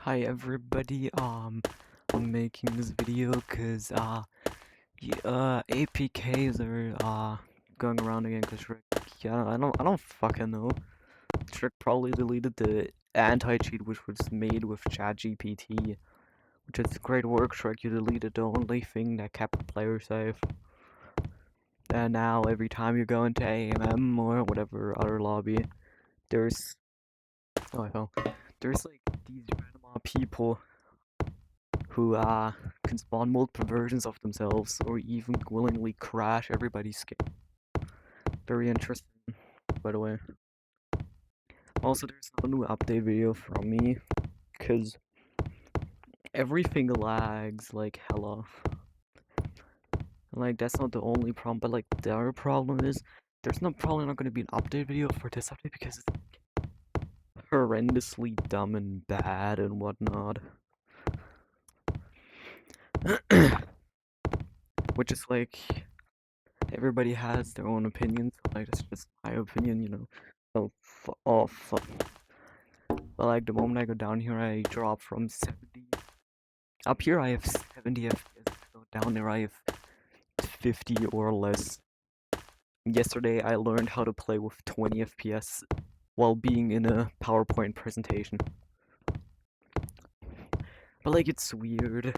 Hi everybody, I'm making this video because APKs are going around again because Shrek, yeah, I don't fucking know. Shrek probably deleted the anti-cheat which was made with ChatGPT, which is great work, Shrek. You deleted the only thing that kept the player safe. And now every time you go into AMM or whatever other lobby, there's oh I fell. There's like these random people who can spawn multiple versions of themselves or even willingly crash everybody's game. Very interesting, by the way. Also, there's no new update video from me because everything lags like hella. Like that's not the only problem, but like the other problem is there's probably not going to be an update video for this update because it's horrendously dumb and bad and whatnot. Which is like everybody has their own opinions. Like that's just my opinion, you know. Oh fuck. But like the moment I go down here, I drop from 70. Up here I have 70 FPS. So down there I have 50 or less. Yesterday I learned how to play with 20 FPS while being in a PowerPoint presentation. But like it's weird.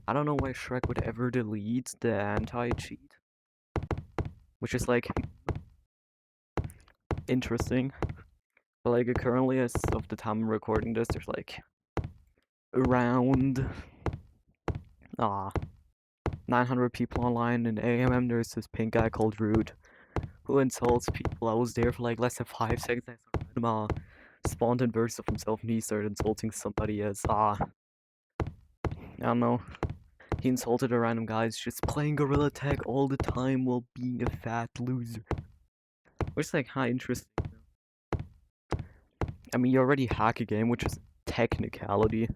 I don't know why Shrek would ever delete the anti-cheat. Which is like interesting. But like currently as of the time I'm recording this, there's like around 900 people online. In AMM there's this pink guy called Rude who insults people. I was there for like less than 5 seconds. I saw random spawned in verse of himself and he started insulting somebody as I don't know. He insulted a random guy who's just playing Gorilla Tag all the time while being a fat loser. Which is like interesting. I mean, you already hack a game, which is technicality.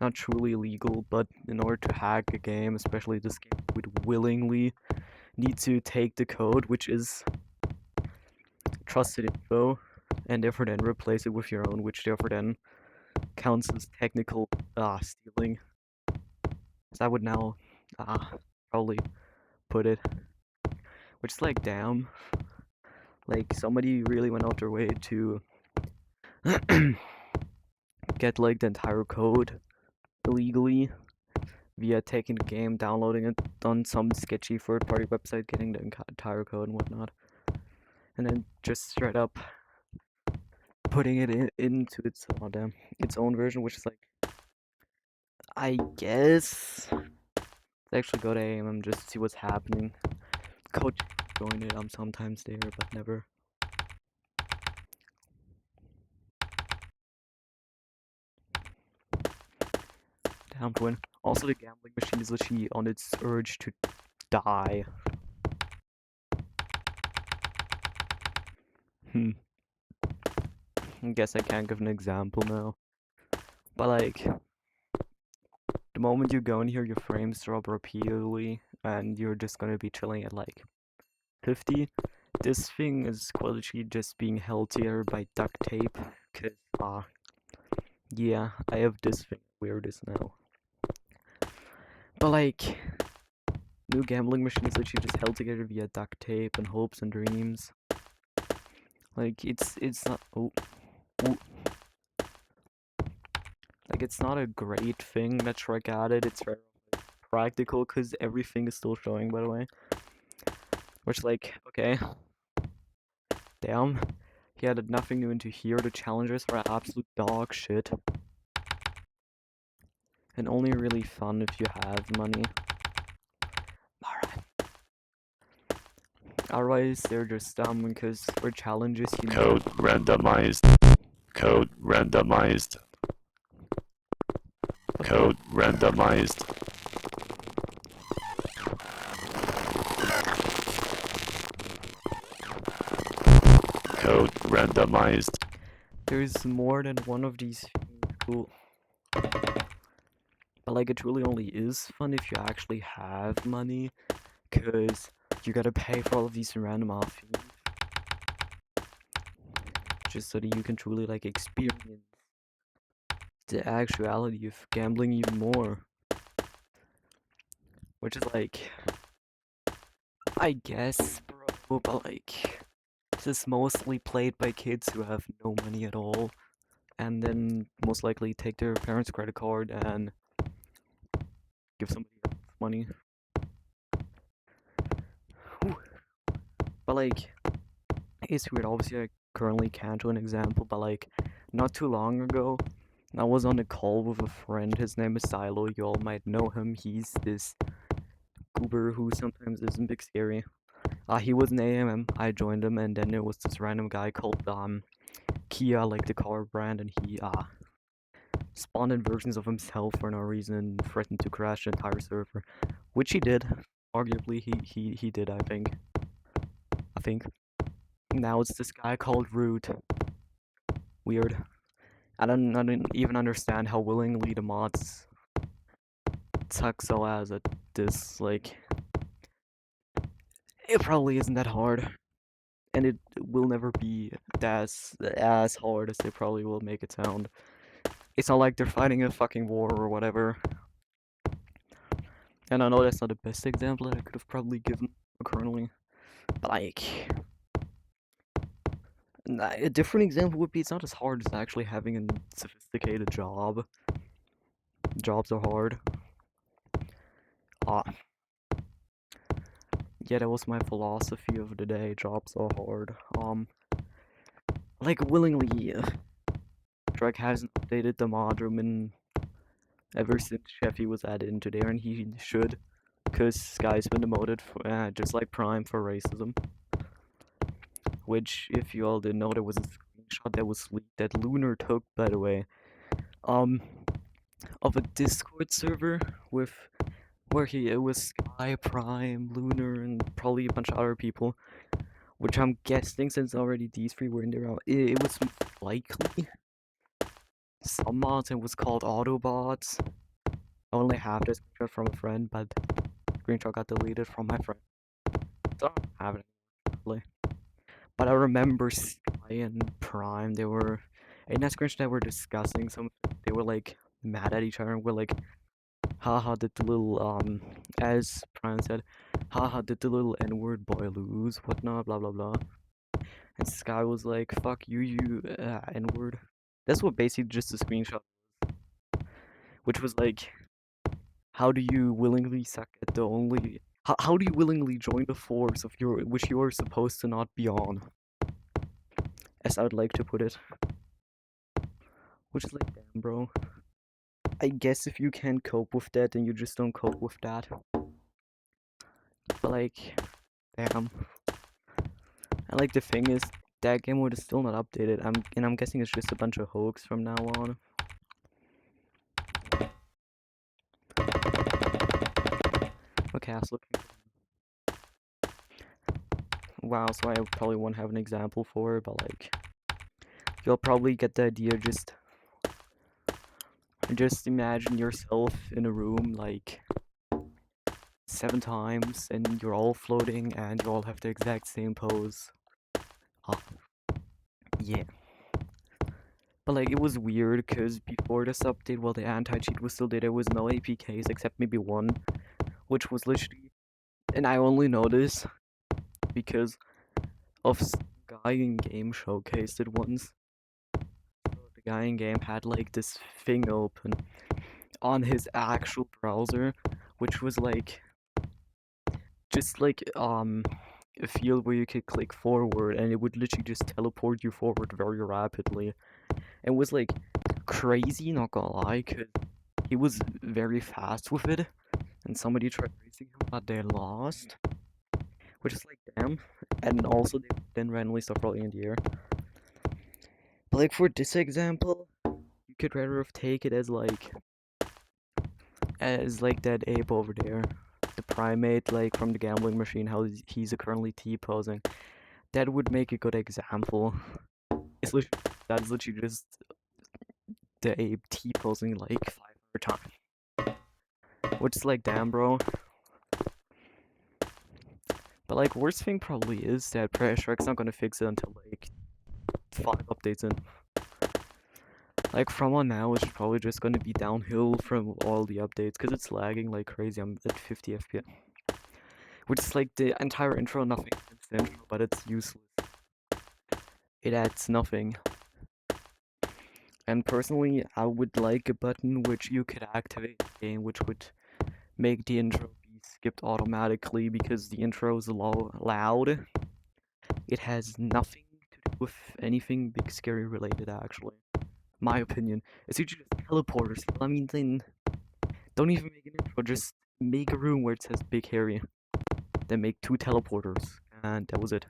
Not truly illegal, but in order to hack a game, especially this game, you would willingly need to take the code, which is trusted info, and therefore then replace it with your own, which therefore then counts as technical stealing. As I would now probably put it. Which is like, damn. Like, somebody really went out their way to get like the entire code illegally via taking the game, downloading it on some sketchy third-party website, getting the entire code and whatnot, and then just straight up putting it into its own version, which is like, I guess. Let's actually go to AMM just to see what's happening. Coach joined it. I'm sometimes there, but never. Damn twin. Also, the gambling machine is literally on its urge to die. I guess I can't give an example now. But like, the moment you go in here, your frames drop repeatedly, and you're just gonna be chilling at like 50. This thing is quality just being held together by duct tape, cause yeah, I have this thing where it is now. But like, new gambling machines literally just held together via duct tape and hopes and dreams. Like it's not like it's not a great thing that Shrek added. It's very practical because everything is still showing, by the way. Which like, okay, damn, he added nothing new into here. The challenges are absolute dog shit, and only really fun if you have money. Alright. Otherwise, they're just dumb because for challenges you Code randomized. Code randomized. Code randomized. Code randomized. There's more than one of these things. Cool. But like, it really only is fun if you actually have money, cause you gotta pay for all of these random fees, just so that you can truly like experience the actuality of gambling even more. Which is like, I guess, bro, but like, this is mostly played by kids who have no money at all, and then most likely take their parents' credit card and give somebody else money. Whew. But like, it's weird. Obviously, I currently can't do an example, but like, not too long ago, I was on a call with a friend. His name is Silo. You all might know him. He's this goober who sometimes isn't big scary. He was an AMM. I joined him, and then there was this random guy called Kia, like the car brand, and he spawned in versions of himself for no reason and threatened to crash the entire server, which he did. Arguably, he did. I think. I think. Now it's this guy called Root. Weird. I don't even understand how willingly the mods suck so as at this. Like, it probably isn't that hard, and it will never be as hard as they probably will make it sound. It's not like they're fighting a fucking war or whatever. And I know that's not the best example that I could have probably given currently, but like, a different example would be it's not as hard as actually having a sophisticated job. Jobs are hard. Ah, yeah, that was my philosophy of the day. Jobs are hard. Like willingly, Drake hasn't updated the mod room in ever since Sheffy was added into there, and he should, cause Sky's been demoted for, just like Prime for racism. Which, if you all didn't know, there was a screenshot that was leaked that Lunar took, by the way, um, of a Discord server with where it was Sky, Prime, Lunar, and probably a bunch of other people. Which I'm guessing, since already these three were in there, it was likely some mods. It was called Autobots. I only have this screenshot from a friend, but the screenshot got deleted from my friend, so I don't have it really. But I remember Sky and Prime. They were in that screenshot that we're discussing. They were like mad at each other and were like, haha, did the little as Prime said, haha, did the little N-word boy lose, whatnot, blah blah blah. And Sky was like, fuck you, you N-word. That's what basically just a screenshot, which was like, how do you willingly suck at the only? How do you willingly join the force of your which you are supposed to not be on? As I would like to put it. Which is like, damn, bro. I guess if you can't cope with that, then you just don't cope with that. But like, damn. And like the thing is, that game mode is still not updated. I'm guessing it's just a bunch of hoax from now on. Okay, I was looking. Wow, so I probably won't have an example for it, but like, you'll probably get the idea. Just imagine yourself in a room like 7 times, and you're all floating, and you all have the exact same pose. Yeah. But like, it was weird because before this update, while the anti-cheat was still there was no APKs except maybe one, which was literally, and I only know this because of some guy in game showcased it once. So the guy in game had like this thing open on his actual browser, which was like just like a field where you could click forward and it would literally just teleport you forward very rapidly. It was like crazy, not gonna lie, cause he was very fast with it, and somebody tried racing him, but they lost, which is like damn. And also they then randomly start rolling in the air. But like for this example, you could rather have take it as like that ape over there, the primate, like from the gambling machine, how he's currently T-posing. That would make a good example. That's literally just the ape T-posing like 500 times. Which is like, damn, bro. But like, worst thing probably is that Pressure X not gonna fix it until like 5 updates in. Like from on now, it's probably just gonna be downhill from all the updates, cause it's lagging like crazy. I'm at 50 FPS, which is like the entire intro, nothing against the intro, but it's useless. It adds nothing. And personally, I would like a button which you could activate in the game, which would make the intro be skipped automatically, because the intro is loud. It has nothing to do with anything Big Scary related, actually. My opinion. It's usually just teleporters. I mean, then don't even make an intro, just make a room where it says Big Harry. Then make 2 teleporters, and that was it.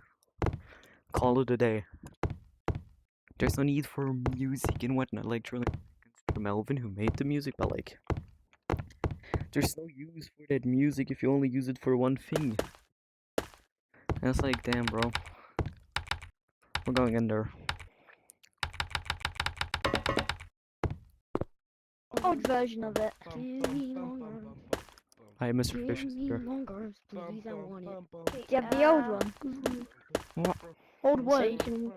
Call it a day. There's no need for music and whatnot, like truly consider Melvin who made the music, but like there's no use for that music if you only use it for one thing. And it's like, damn, bro. We're going in there. Old version of it. Hi, Mr. Fish is here. Do you have the old one? What? Old So you one. can